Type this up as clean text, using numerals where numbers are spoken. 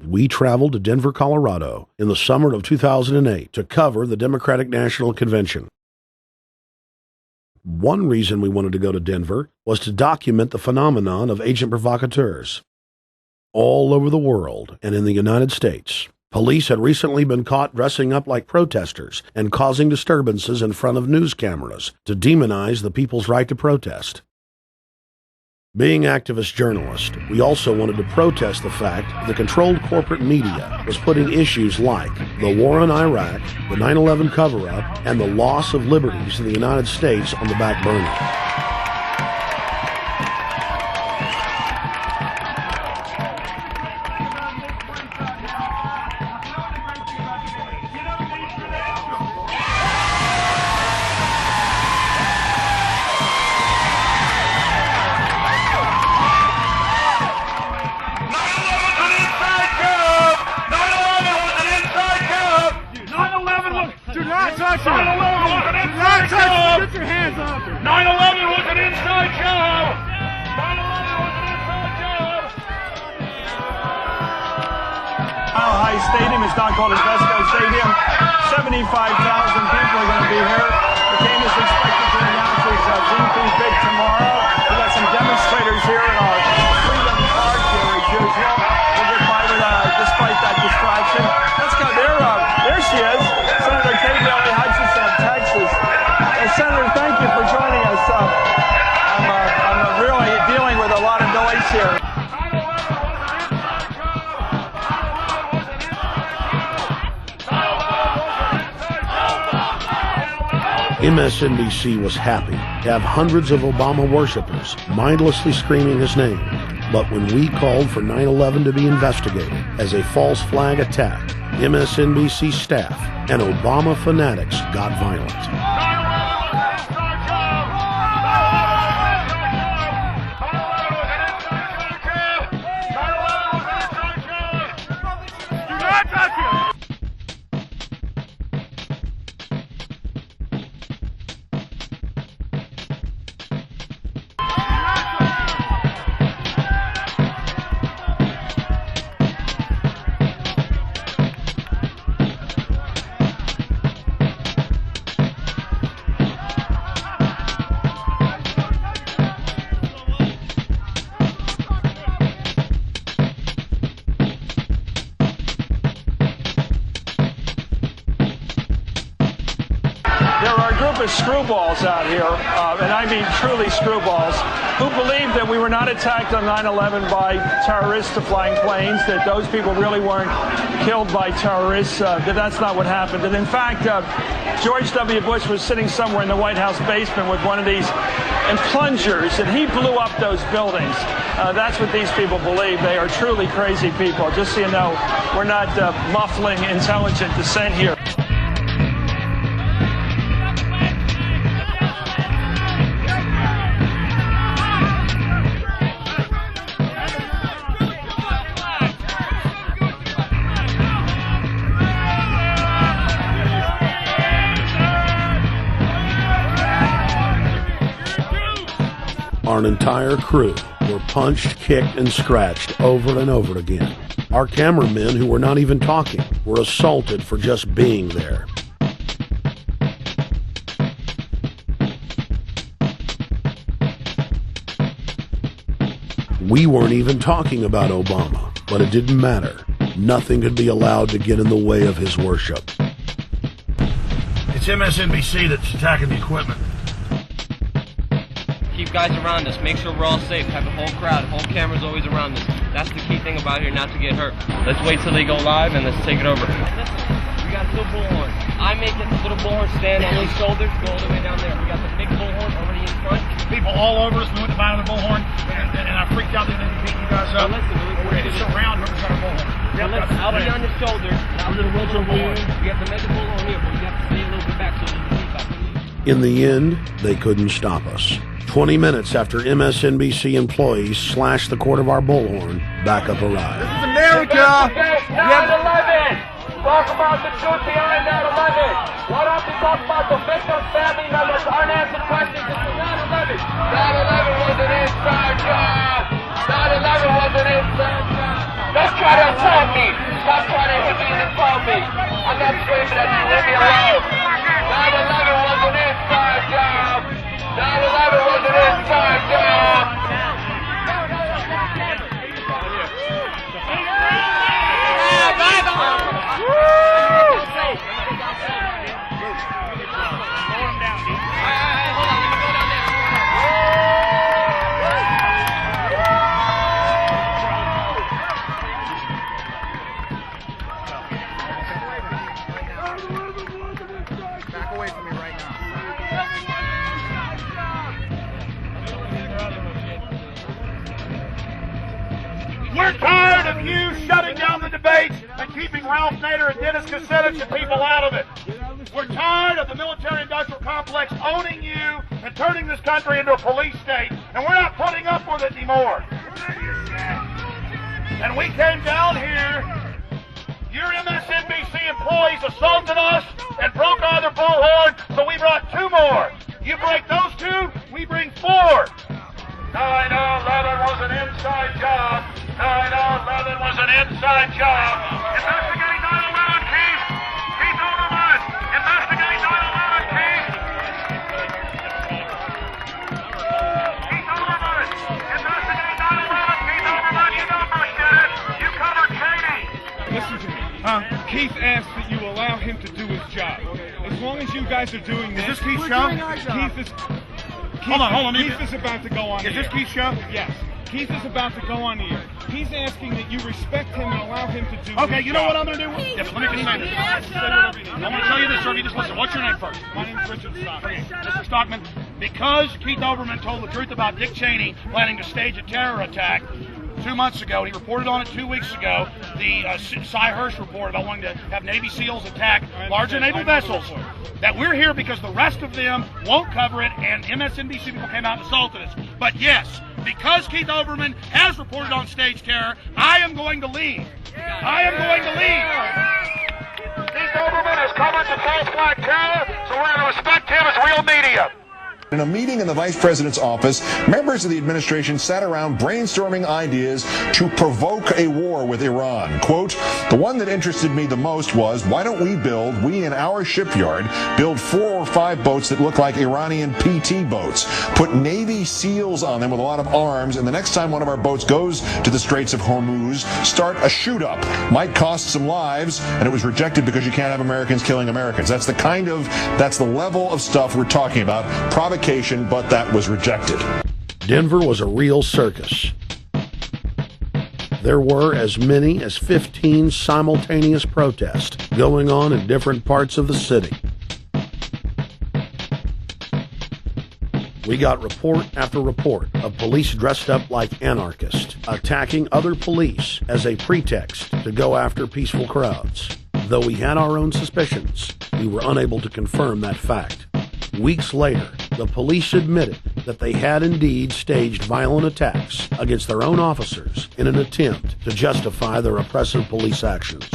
We traveled to Denver, Colorado in the summer of 2008 to cover the Democratic National Convention. One reason we wanted to go to Denver was to document the phenomenon of agent provocateurs. All over the world and in the United States, police had recently been caught dressing up like protesters and causing disturbances in front of news cameras to demonize the people's right to protest. Being activist journalists, we also wanted to protest the fact that the controlled corporate media was putting issues like the war in Iraq, the 9/11 cover-up, and the loss of liberties in the United States on the back burner. Get your hands off her. 9/11 was an inside job. 9/11 was an inside job. Mile High Stadium is now called Invesco Stadium. 75,000 people are going to be here. The game is expected to announce its VP bid tomorrow. We've got some demonstrators here in our Freedom Park here as usual. We'll get by with, despite that distraction. Let's go there. There she is, Senator Kay Bailey Hutchinson of Texas. Senator, thank you for joining us. I'm really dealing with a lot of noise here. MSNBC was happy to have hundreds of Obama worshipers mindlessly screaming his name. But when we called for 9/11 to be investigated as a false flag attack, MSNBC staff and Obama fanatics got violent. Screwballs out here, and I mean truly screwballs, who believe that we were not attacked on 9/11 by terrorists flying planes, that those people really weren't killed by terrorists, that that's not what happened. And in fact, George W. Bush was sitting somewhere in the White House basement with one of these plungers, and he blew up those buildings. That's what these people believe. They are truly crazy people. Just so you know, we're not muffling intelligent dissent here. Our entire crew were punched, kicked, and scratched over and over again. Our cameramen, who were not even talking, were assaulted for just being there. We weren't even talking about Obama, but it didn't matter. Nothing could be allowed to get in the way of his worship. It's MSNBC that's attacking the equipment. Keep guys around us, make sure we're all safe, have a whole crowd, whole cameras always around us. That's the key thing about here, not to get hurt. Let's wait till they go live and let's take it over. Listen, we got a little bullhorn. I make this little bullhorn stand on these shoulders, go all the way down there. We got the big bullhorn already in front. People all over us, we went to buy the bullhorn, and I freaked out that they beat you guys up. We're going to surround whoever's got a bullhorn. I'll be on your shoulders. We're going to roll your bullhorn. We have to make a bullhorn here, but we have to stay a little bit back so you can keep back. In the end, they couldn't stop us. 20 minutes after MSNBC employees slashed the cord of our bullhorn, backup arrived. This is America! 9/11! Talk about the truth behind 9/11. Why don't we talk about the victims' family members' unanswered questions? This is 9/11. 9/11 was an inside job. 9/11 was an inside job. Let's try to attack me. me. I'm not screaming at you. Leave me alone. 9/11 was an inside job. 9/11 was an inside job. Back away from me right now. We're tired of you shutting down the debates and keeping Ralph Nader and Dennis Kucinich and people out of it. We're tired of the military-industrial complex owning you and turning this country into a police state, and we're not putting up with it anymore. And we came down here, your MSNBC employees assaulted us and broke our bullhorn, so we brought 2 more. You break those 2, we bring 4. 9/11 was an inside job. 9/11 was an inside job. Investigate 9/11, Keith. Keith Olbermann. Investigate 9/11, Keith. Keith Olbermann. Investigate 9/11, Keith Olbermann. You know Bush did it. You covered Cheney. Listen to me. Keith asked that you allow him to do his job. As long as you guys are doing this. Is this Keith's show? Hold on. Keith is about to go on the air. Is this Keith's show? Yes. Keith is about to go on the air. He's asking that you respect him and allow him to do Okay, his you know job. what I'm going to do? Yes, let me just say this. I'm going to tell you this, sir. You just listen. What's your name first? My name's Richard Stockman. Mr. Stockman, because Keith Olbermann told the truth about Dick Cheney planning to stage a terror attack 2 months ago, and he reported on it 2 weeks ago, the Cy Hirsch report about wanting to have Navy SEALs attack larger naval vessels, that we're here because the rest of them won't cover it, and MSNBC people came out and assaulted us. But yes, because Keith Olbermann has reported on stage terror, I am going to leave. I am going to leave. Keith Olbermann has covered the false flag terror, so we're going to respect him as real media. In a meeting in the Vice President's office, members of the administration sat around brainstorming ideas to provoke a war with Iran. Quote, the one that interested me the most was, why don't we in our shipyard, build 4 or 5 boats that look like Iranian PT boats, put Navy SEALs on them with a lot of arms, and the next time one of our boats goes to the Straits of Hormuz, start a shoot-up. Might cost some lives, and it was rejected because you can't have Americans killing Americans. That's the level of stuff we're talking about. But that was rejected. Denver was a real circus. There were as many as 15 simultaneous protests going on in different parts of the city. We got report after report of police dressed up like anarchists, attacking other police as a pretext to go after peaceful crowds. Though we had our own suspicions, we were unable to confirm that fact. Weeks later, the police admitted that they had indeed staged violent attacks against their own officers in an attempt to justify their oppressive police actions.